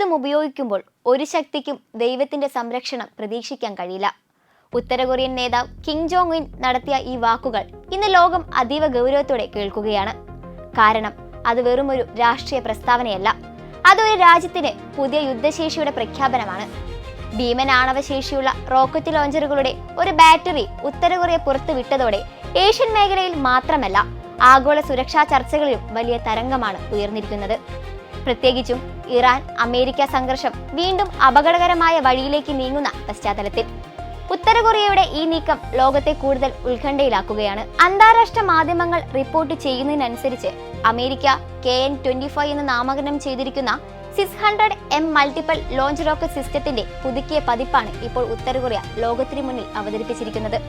ആയുധം ഉപയോഗിക്കുമ്പോൾ ഒരു ശക്തിക്കും ദൈവത്തിന്റെ സംരക്ഷണം പ്രതീക്ഷിക്കാൻ കഴിയില്ല. ഉത്തര കൊറിയൻ നേതാവ് കിം ജോങ് ഉൻ നടത്തിയ ഈ വാക്കുകൾ ഇന്ന് ലോകം അതീവ ഗൗരവത്തോടെ കേൾക്കുകയാണ്. കാരണം അത് വെറുമൊരു രാഷ്ട്രീയ പ്രസ്താവനയല്ല, അതൊരു രാജ്യത്തിന് പുതിയ യുദ്ധശേഷിയുടെ പ്രഖ്യാപനമാണ്. ഭീമൻ ആണവശേഷിയുള്ള റോക്കറ്റ് ലോഞ്ചറുകളുടെ ഒരു ബാറ്ററി ഉത്തര കൊറിയ പുറത്തുവിട്ടതോടെ ഏഷ്യൻ മേഖലയിൽ മാത്രമല്ല ആഗോള സുരക്ഷാ ചർച്ചകളിലും വലിയ തരംഗമാണ് ഉയർന്നിരിക്കുന്നത്. പ്രത്യേകിച്ചും ഇറാൻ അമേരിക്ക സംഘർഷം വീണ്ടും അപകടകരമായ വഴിയിലേക്ക് നീങ്ങുന്ന പശ്ചാത്തലത്തിൽ ഉത്തര കൊറിയയുടെ ഈ നീക്കം ലോകത്തെ കൂടുതൽ ഉത്കണ്ഠയിലാക്കുകയാണ്. അന്താരാഷ്ട്ര മാധ്യമങ്ങൾ റിപ്പോർട്ട് ചെയ്യുന്നതിനനുസരിച്ച് അമേരിക്ക KN-25 എന്ന് നാമകരണം ചെയ്തിരിക്കുന്ന 600M മൾട്ടിപ്പിൾ ലോഞ്ച് റോക്കറ്റ് സിസ്റ്റത്തിന്റെ പുതുക്കിയ പതിപ്പാണ് ഇപ്പോൾ ഉത്തര കൊറിയ ലോകത്തിന് മുന്നിൽ അവതരിപ്പിച്ചിരിക്കുന്നത്.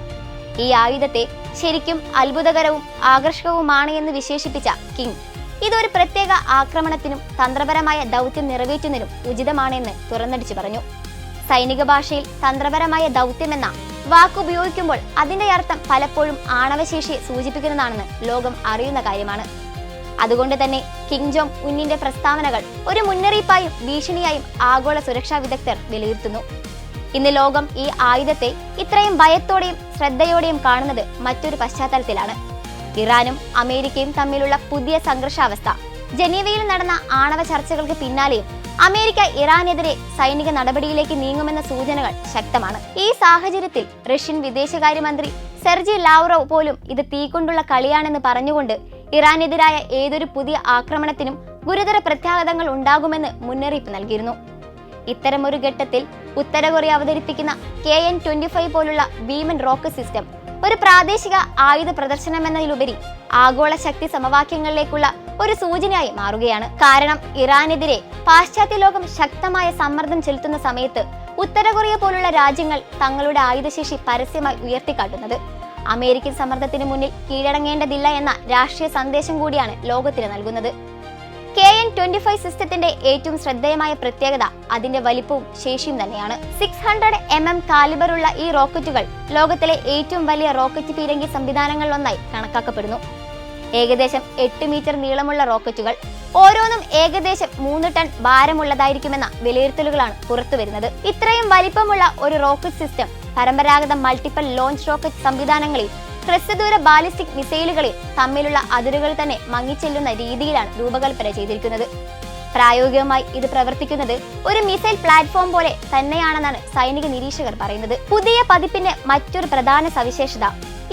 ഈ ആയുധത്തെ ശരിക്കും അത്ഭുതകരവും ആകർഷകവുമാണ് എന്ന് വിശേഷിപ്പിച്ച കിം ഇതൊരു പ്രത്യേക ആക്രമണത്തിനും തന്ത്രപരമായ ദൗത്യം നിറവേറ്റുന്നതിനും ഉചിതമാണെന്ന് തുറന്നടിച്ചു പറഞ്ഞു. സൈനിക ഭാഷയിൽ തന്ത്രപരമായ ദൗത്യമെന്ന വാക്കുപയോഗിക്കുമ്പോൾ അതിന്റെ അർത്ഥം പലപ്പോഴും ആണവശേഷിയെ സൂചിപ്പിക്കുന്നതാണെന്ന് ലോകം അറിയുന്ന കാര്യമാണ്. അതുകൊണ്ട് തന്നെ കിം ജോങ് ഉന്നിന്റെ പ്രസ്താവനകൾ ഒരു മുന്നറിയിപ്പായും ഭീഷണിയായും ആഗോള സുരക്ഷാ വിദഗ്ധർ വിലയിരുത്തുന്നു. ഇന്ന് ലോകം ഈ ആയുധത്തെ ഇത്രയും ഭയത്തോടെയും ശ്രദ്ധയോടെയും കാണുന്നത് മറ്റൊരു പശ്ചാത്തലത്തിലാണ്. ഇറാനും അമേരിക്കയും തമ്മിലുള്ള പുതിയ സംഘർഷാവസ്ഥ, ജനീവയിൽ നടന്ന ആണവ ചർച്ചകൾക്ക് പിന്നാലെയും അമേരിക്ക ഇറാനെതിരെ സൈനിക നടപടിയിലേക്ക് നീങ്ങുമെന്ന സൂചനകൾ ശക്തമാണ്. ഈ സാഹചര്യത്തിൽ റഷ്യൻ വിദേശകാര്യമന്ത്രി സെർജി ലാവ്റോവ് പോലും ഇത് തീകൊണ്ടുള്ള കളിയാണെന്ന് പറഞ്ഞുകൊണ്ട് ഇറാനെതിരായ ഏതൊരു പുതിയ ആക്രമണത്തിനും ഗുരുതര പ്രത്യാഘാതങ്ങൾ ഉണ്ടാകുമെന്ന് മുന്നറിയിപ്പ് നൽകിയിരുന്നു. ഇത്തരമൊരു ഘട്ടത്തിൽ ഉത്തര കൊറിയ അവതരിപ്പിക്കുന്ന KN-25 പോലുള്ള ഭീമൻ റോക്കറ്റ് സിസ്റ്റം ഒരു പ്രാദേശിക ആയുധ പ്രദർശനമെന്നതിലുപരി ആഗോള ശക്തി സമവാക്യങ്ങളിലേക്കുള്ള ഒരു സൂചനയായി മാറുകയാണ്. കാരണം ഇറാനെതിരെ പാശ്ചാത്യ ലോകം ശക്തമായ സമ്മർദ്ദം ചെലുത്തുന്ന സമയത്ത് ഉത്തര കൊറിയ പോലുള്ള രാജ്യങ്ങൾ തങ്ങളുടെ ആയുധശേഷി പരസ്യമായി ഉയർത്തിക്കാട്ടുന്നത് അമേരിക്കൻ സമ്മർദ്ദത്തിന് മുന്നിൽ കീഴടങ്ങേണ്ടതില്ല എന്ന രാഷ്ട്രീയ സന്ദേശം കൂടിയാണ് ലോകത്തിന് നൽകുന്നത്. KN-25 സിസ്റ്റത്തിന്റെ ഏറ്റവും ശ്രദ്ധേയമായ പ്രത്യേകത അതിന്റെ വലിപ്പവും ശേഷിയും തന്നെയാണ്. 600mm കാലിബറുള്ള ഈ റോക്കറ്റുകൾ ലോകത്തിലെ ഏറ്റവും വലിയ റോക്കറ്റ് പീരങ്കി സംവിധാനങ്ങളിലൊന്നായി കണക്കാക്കപ്പെടുന്നു. ഏകദേശം 8 മീറ്റർ നീളമുള്ള റോക്കറ്റുകൾ ഓരോന്നും ഏകദേശം 3 ടൺ ഭാരമുള്ളതായിരിക്കുമെന്ന വിലയിരുത്തലുകളാണ് പുറത്തുവരുന്നത്. ഇത്രയും വലിപ്പമുള്ള ഒരു റോക്കറ്റ് സിസ്റ്റം പരമ്പരാഗത മൾട്ടിപ്പിൾ ലോഞ്ച് റോക്കറ്റ് സംവിധാനങ്ങളിൽ ഹ്രസ്വദൂര ബാലിസ്റ്റിക് മിസൈലുകളിൽ തമ്മിലുള്ള അതിരുകൾ തന്നെ മങ്ങിച്ചെല്ലുന്ന രീതിയിലാണ് രൂപകൽപ്പന ചെയ്തിരിക്കുന്നത്. പ്രായോഗികമായി ഇത് പ്രവർത്തിക്കുന്നത് ഒരു മിസൈൽ പ്ലാറ്റ്ഫോം പോലെ തന്നെയാണെന്നാണ് സൈനിക നിരീക്ഷകർ പറയുന്നത്. പുതിയ പതിപ്പിന്റെ മറ്റൊരു പ്രധാന സവിശേഷത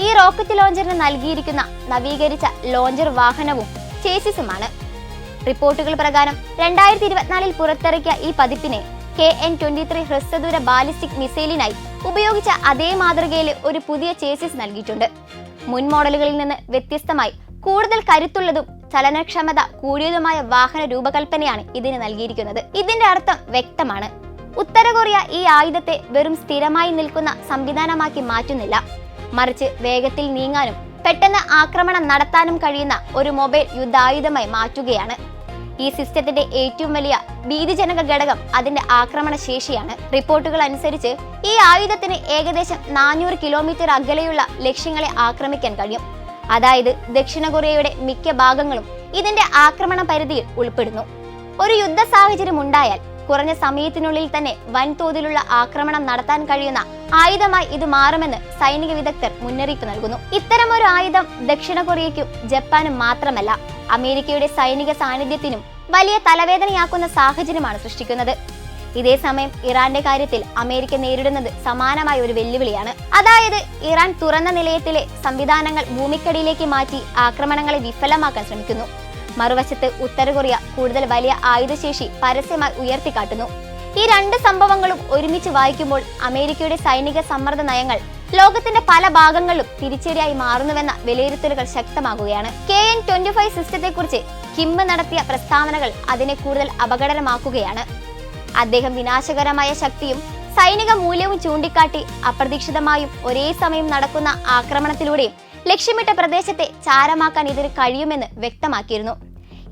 ഈ റോക്കറ്റ് ലോഞ്ചറിന് നൽകിയിരിക്കുന്ന നവീകരിച്ച ലോഞ്ചർ വാഹനവും ചേസിസുമാണ്. റിപ്പോർട്ടുകൾ പ്രകാരം 2024 പുറത്തിറക്കിയ ഈ പതിപ്പിനെ KN-23 ഹ്രസ്വദൂര ബാലിസ്റ്റിക് മിസൈലിനായി ഉപയോഗിച്ച അതേ മാതൃകയിൽ ഒരു പുതിയ ചേസിസ് നൽകിയിട്ടുണ്ട്. മുൻ മോഡലുകളിൽ നിന്ന് വ്യത്യസ്തമായി കൂടുതൽ കരുത്തുള്ളതും ചലനക്ഷമത കൂടിയതുമായ വാഹന രൂപകൽപ്പനയാണ് ഇതിന് നൽകിയിരിക്കുന്നത്. ഇതിന്റെ അർത്ഥം വ്യക്തമാണ്. ഉത്തര കൊറിയ ഈ ആയുധത്തെ വെറും സ്ഥിരമായി നിൽക്കുന്ന സംവിധാനമാക്കി മാറ്റുന്നില്ല, മറിച്ച് വേഗത്തിൽ നീങ്ങാനും പെട്ടെന്ന് ആക്രമണം നടത്താനും കഴിയുന്ന ഒരു മൊബൈൽ യുദ്ധായുധമായി മാറ്റുകയാണ്. ഈ സിസ്റ്റത്തിന്റെ ഏറ്റവും വലിയ ഭീതിജനക ഘടകം അതിന്റെ ആക്രമണ ശേഷിയാണ്. റിപ്പോർട്ടുകൾ അനുസരിച്ച് ഈ ആയുധത്തിന് ഏകദേശം 400 കിലോമീറ്റർ അകലെയുള്ള ലക്ഷ്യങ്ങളെ ആക്രമിക്കാൻ കഴിയും. അതായത് ദക്ഷിണ കൊറിയയുടെ മിക്ക ഭാഗങ്ങളും ഇതിന്റെ ആക്രമണ പരിധിയിൽ ഉൾപ്പെടുന്നു. ഒരു യുദ്ധ സാഹചര്യം ഉണ്ടായാൽ കുറഞ്ഞ സമയത്തിനുള്ളിൽ തന്നെ വൻതോതിലുള്ള ആക്രമണം നടത്താൻ കഴിയുന്ന ആയുധമായി ഇത് മാറുമെന്ന് സൈനിക വിദഗ്ധർ മുന്നറിയിപ്പ് നൽകുന്നു. ഇത്തരമൊരു ആയുധം ദക്ഷിണ കൊറിയയ്ക്കും ജപ്പാനും മാത്രമല്ല അമേരിക്കയുടെ സൈനിക സാന്നിധ്യത്തിനും വലിയ തലവേദനയാക്കുന്ന സാഹചര്യമാണ് സൃഷ്ടിക്കുന്നത്. ഇതേസമയം ഇറാന്റെ കാര്യത്തിൽ അമേരിക്ക നേരിടുന്നത് സമാനമായ ഒരു വെല്ലുവിളിയാണ്. അതായത് ഇറാൻ തുറന്ന നിലയത്തിലെ സംവിധാനങ്ങൾ ഭൂമിക്കടിയിലേക്ക് മാറ്റി ആക്രമണങ്ങളെ വിഫലമാക്കാൻ ശ്രമിക്കുന്നു. മറുവശത്ത് ഉത്തര കൊറിയ കൂടുതൽ വലിയ ആയുധശേഷി പരസ്യമായി ഉയർത്തിക്കാട്ടുന്നു. ഈ രണ്ട് സംഭവങ്ങളും ഒരുമിച്ച് വായിക്കുമ്പോൾ അമേരിക്കയുടെ സൈനിക സമ്മർദ്ദ നയങ്ങൾ ലോകത്തിന്റെ പല ഭാഗങ്ങളിലും തിരിച്ചടിയായി മാറുന്നുവെന്ന വിലയിരുത്തലുകൾ ശക്തമാകുകയാണ്. KN-25 സിസ്റ്റത്തെക്കുറിച്ച് കിം നടത്തിയ പ്രസ്താവനകൾ അതിനെ കൂടുതൽ അപകടകരമാക്കുകയാണ്. അദ്ദേഹം വിനാശകരമായ ശക്തിയും സൈനിക മൂല്യവും ചൂണ്ടിക്കാട്ടി അപ്രതീക്ഷിതമായും ഒരേ സമയം നടക്കുന്ന ആക്രമണത്തിലൂടെയും ലക്ഷ്യമിട്ട പ്രദേശത്തെ ചാരമാക്കാൻ ഇതിന് കഴിയുമെന്ന് വ്യക്തമാക്കിയിരുന്നു.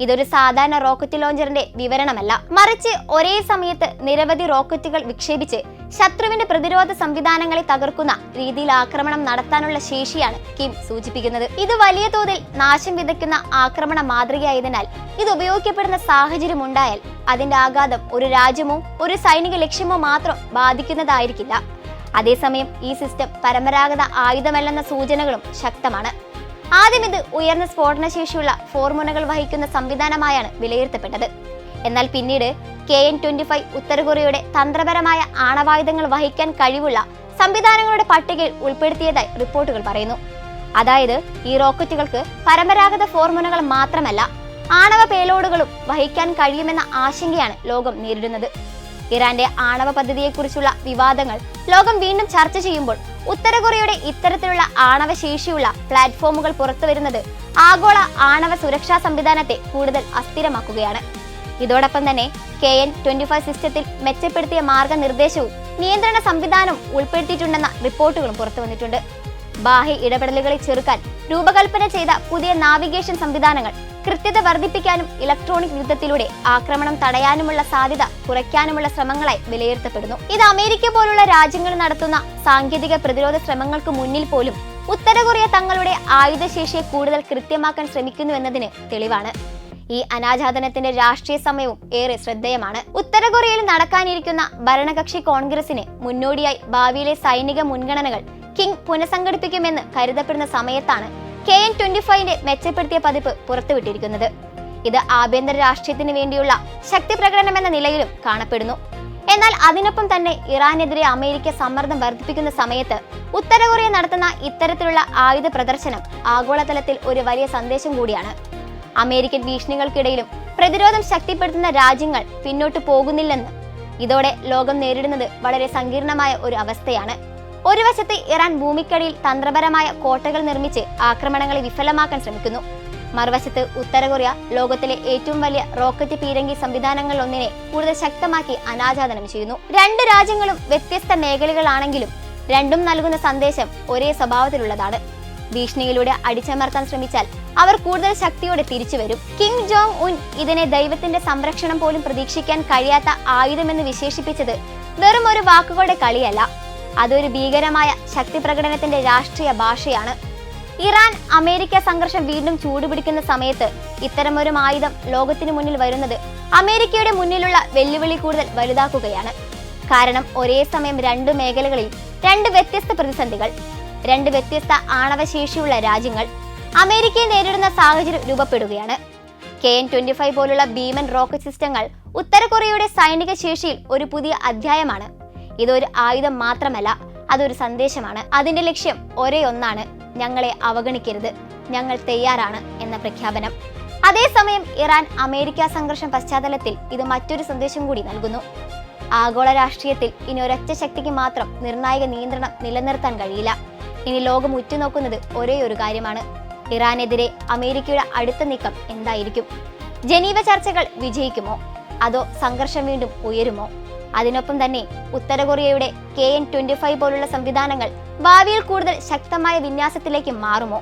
ഇതൊരു സാധാരണ റോക്കറ്റ് ലോഞ്ചറിന്റെ വിവരണമല്ല, മറിച്ച് ഒരേ സമയത്ത് നിരവധി റോക്കറ്റുകൾ വിക്ഷേപിച്ച് ശത്രുവിന്റെ പ്രതിരോധ സംവിധാനങ്ങളെ തകർക്കുന്ന രീതിയിൽ ആക്രമണം നടത്താനുള്ള ശേഷിയാണ് കിം സൂചിപ്പിക്കുന്നത്. ഇത് വലിയ തോതിൽ നാശം വിതയ്ക്കുന്ന ആക്രമണ മാതൃകയായതിനാൽ ഇത് ഉപയോഗിക്കപ്പെടുന്ന സാഹചര്യം ഉണ്ടായാൽ അതിന്റെ ആഘാതം ഒരു രാജ്യമോ ഒരു സൈനിക ലക്ഷ്യമോ മാത്രം ബാധിക്കുന്നതായിരിക്കില്ല. അതേസമയം ഈ സിസ്റ്റം പരമ്പരാഗത ആയുധമല്ലെന്ന സൂചനകളും ശക്തമാണ്. ആദ്യം ഇത് ഉയർന്ന സ്ഫോടനശേഷിയുള്ള ഫോർമുലകൾ വഹിക്കുന്ന സംവിധാനമായാണ് വിലയിരുത്തപ്പെട്ടത്. എന്നാൽ പിന്നീട് KN-25 ഉത്തര കൊറിയയുടെ തന്ത്രപരമായ ആണവായുധങ്ങൾ വഹിക്കാൻ കഴിവുള്ള സംവിധാനങ്ങളുടെ പട്ടികയിൽ ഉൾപ്പെടുത്തിയതായി റിപ്പോർട്ടുകൾ പറയുന്നു. അതായത് ഈ റോക്കറ്റുകൾക്ക് പരമ്പരാഗത ഫോർമുലകൾ മാത്രമല്ല, ആണവ പേലോഡുകളും വഹിക്കാൻ കഴിയുമെന്ന ആശങ്കയാണ് ലോകം നേരിടുന്നത്. ഇറാന്റെ ആണവ പദ്ധതിയെക്കുറിച്ചുള്ള വിവാദങ്ങൾ ലോകം വീണ്ടും ചർച്ച ചെയ്യുമ്പോൾ ഉത്തര കൊറിയയുടെ ഇത്തരത്തിലുള്ള ആണവ ശേഷിയുള്ള പ്ലാറ്റ്ഫോമുകൾ പുറത്തുവരുന്നത് ആഗോള ആണവ സുരക്ഷാ സംവിധാനത്തെ കൂടുതൽ അസ്ഥിരമാക്കുകയാണ്. ഇതോടൊപ്പം തന്നെ KN-25 സിസ്റ്റത്തിൽ മെച്ചപ്പെടുത്തിയ മാർഗനിർദ്ദേശവും നിയന്ത്രണ സംവിധാനവും ഉൾപ്പെടുത്തിയിട്ടുണ്ടെന്ന റിപ്പോർട്ടുകളും പുറത്തു വന്നിട്ടുണ്ട്. ബാഹ്യ ഇടപെടലുകളെ ചെറുക്കാൻ രൂപകൽപ്പന ചെയ്ത പുതിയ നാവിഗേഷൻ സംവിധാനങ്ങൾ കൃത്യത വർദ്ധിപ്പിക്കാനും ഇലക്ട്രോണിക് യുദ്ധത്തിലൂടെ ആക്രമണം തടയാനുമുള്ള സാധ്യത കുറയ്ക്കാനുമുള്ള ശ്രമങ്ങളായി വിലയിരുത്തപ്പെടുന്നു. ഇത് അമേരിക്ക പോലുള്ള രാജ്യങ്ങൾ നടത്തുന്ന സാങ്കേതിക പ്രതിരോധ ശ്രമങ്ങൾക്ക് മുന്നിൽ പോലും ഉത്തര കൊറിയ തങ്ങളുടെ ആയുധശേഷിയെ കൂടുതൽ കൃത്യമാക്കാൻ ശ്രമിക്കുന്നു എന്നതിന് തെളിവാണ്. ഈ അനാച്ഛാദനത്തിന്റെ രാഷ്ട്രീയ സമയവും ഏറെ ശ്രദ്ധേയമാണ്. ഉത്തര കൊറിയയിൽ നടക്കാനിരിക്കുന്ന ഭരണകക്ഷി കോൺഗ്രസിന് മുന്നോടിയായി ഭാവിയിലെ സൈനിക മുൻഗണനകൾ കിങ് പുനഃസംഘടിപ്പിക്കുമെന്ന് കരുതപ്പെടുന്ന സമയത്താണ് KN-25ന്റെ മെച്ചപ്പെടുത്തിയ പതിപ്പ് പുറത്തുവിട്ടിരിക്കുന്നത്. ഇത് ആഭ്യന്തര രാഷ്ട്രീയത്തിന് വേണ്ടിയുള്ള ശക്തി പ്രകടനമെന്ന നിലയിലും കാണപ്പെടുന്നു. എന്നാൽ അതിനൊപ്പം തന്നെ ഇറാനെതിരെ അമേരിക്ക സമ്മർദ്ദം വർദ്ധിപ്പിക്കുന്ന സമയത്ത് ഉത്തര കൊറിയ നടത്തുന്ന ഇത്തരത്തിലുള്ള ആയുധ പ്രദർശനം ആഗോളതലത്തിൽ ഒരു വലിയ സന്ദേശം കൂടിയാണ്. അമേരിക്കൻ ഭീഷണികൾക്കിടയിലും പ്രതിരോധം ശക്തിപ്പെടുത്തുന്ന രാജ്യങ്ങൾ പിന്നോട്ട് പോകുന്നില്ലെന്ന് ഇതോടെ ലോകം നേരിടുന്നത് വളരെ സങ്കീർണമായ ഒരു അവസ്ഥയാണ്. ഒരു വശത്ത് ഇറാൻ ഭൂമിക്കടിയിൽ തന്ത്രപരമായ കോട്ടകൾ നിർമ്മിച്ച് ആക്രമണങ്ങളെ വിഫലമാക്കാൻ ശ്രമിക്കുന്നു. മറുവശത്ത് ഉത്തര കൊറിയ ലോകത്തിലെ ഏറ്റവും വലിയ റോക്കറ്റ് പീരങ്കി സംവിധാനങ്ങളിൽ ഒന്നിനെ കൂടുതൽ ശക്തമാക്കി അനാച്ഛാദനം ചെയ്യുന്നു. രണ്ട് രാജ്യങ്ങളും വ്യത്യസ്ത മേഖലകളാണെങ്കിലും രണ്ടും നൽകുന്ന സന്ദേശം ഒരേ സ്വഭാവത്തിലുള്ളതാണ്. ഭീഷണിയിലൂടെ അടിച്ചമർത്താൻ ശ്രമിച്ചാൽ അവർ കൂടുതൽ ശക്തിയോടെ തിരിച്ചു വരും. കിം ജോങ് ഉൻ ഇതിനെ ദൈവത്തിന്റെ സംരക്ഷണം പോലും പ്രതീക്ഷിക്കാൻ കഴിയാത്ത ആയുധമെന്ന് വിശേഷിപ്പിച്ചത് വെറും ഒരു വാക്കുകളുടെ കളിയല്ല, അതൊരു ഭീകരമായ ശക്തി പ്രകടനത്തിന്റെ രാഷ്ട്രീയ ഭാഷയാണ്. ഇറാൻ അമേരിക്ക സംഘർഷം വീണ്ടും ചൂടുപിടിക്കുന്ന സമയത്ത് ഇത്തരമൊരു ആയുധം ലോകത്തിന് മുന്നിൽ വരുന്നത് അമേരിക്കയുടെ മുന്നിലുള്ള വെല്ലുവിളി കൂടുതൽ വലുതാക്കുകയാണ്. കാരണം ഒരേ സമയം രണ്ട് മേഖലകളിൽ രണ്ട് വ്യത്യസ്ത പ്രതിസന്ധികൾ, രണ്ട് വ്യത്യസ്ത ആണവശേഷിയുള്ള രാജ്യങ്ങൾ അമേരിക്കയെ നേരിടുന്ന സാഹചര്യം രൂപപ്പെടുകയാണ്. KN-25 പോലുള്ള ഭീമൻ റോക്കറ്റ് സിസ്റ്റങ്ങൾ ഉത്തര കൊറിയയുടെ സൈനിക ശേഷിയിൽ ഒരു പുതിയ അധ്യായമാണ്. ഇതൊരു ആയുധം മാത്രമല്ല, അതൊരു സന്ദേശമാണ്. അതിന്റെ ലക്ഷ്യം ഒരേ ഒന്നാണ്: ഞങ്ങളെ അവഗണിക്കരുത്, ഞങ്ങൾ തയ്യാറാണ് എന്ന പ്രഖ്യാപനം. അതേസമയം ഇറാൻ അമേരിക്ക സംഘർഷം പശ്ചാത്തലത്തിൽ ഇത് മറ്റൊരു സന്ദേശം കൂടി നൽകുന്നു. ആഗോള രാഷ്ട്രീയത്തിൽ ഇനി ഒരൊറ്റ ശക്തിക്ക് മാത്രം നിർണായക നിയന്ത്രണം നിലനിർത്താൻ കഴിയില്ല. ഇനി ലോകം ഉറ്റുനോക്കുന്നത് ഒരേ ഒരു കാര്യമാണ്: ഇറാനെതിരെ അമേരിക്കയുടെ അടുത്ത നീക്കം എന്തായിരിക്കും? ജനീവ ചർച്ചകൾ വിജയിക്കുമോ, അതോ സംഘർഷം വീണ്ടും ഉയരുമോ? അതിനൊപ്പം തന്നെ ഉത്തര കൊറിയയുടെ KN-25 പോലുള്ള സംവിധാനങ്ങൾ ഭാവിയിൽ കൂടുതൽ ശക്തമായ വിന്യാസത്തിലേക്ക് മാറുമോ?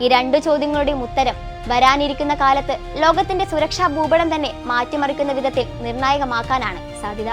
ഈ രണ്ടു ചോദ്യങ്ങളുടെയും ഉത്തരം വരാനിരിക്കുന്ന കാലത്ത് ലോകത്തിന്റെ സുരക്ഷാ ഭൂപടം തന്നെ മാറ്റിമറിക്കുന്ന വിധത്തിൽ നിർണായകമാക്കാനാണ് സാധ്യത.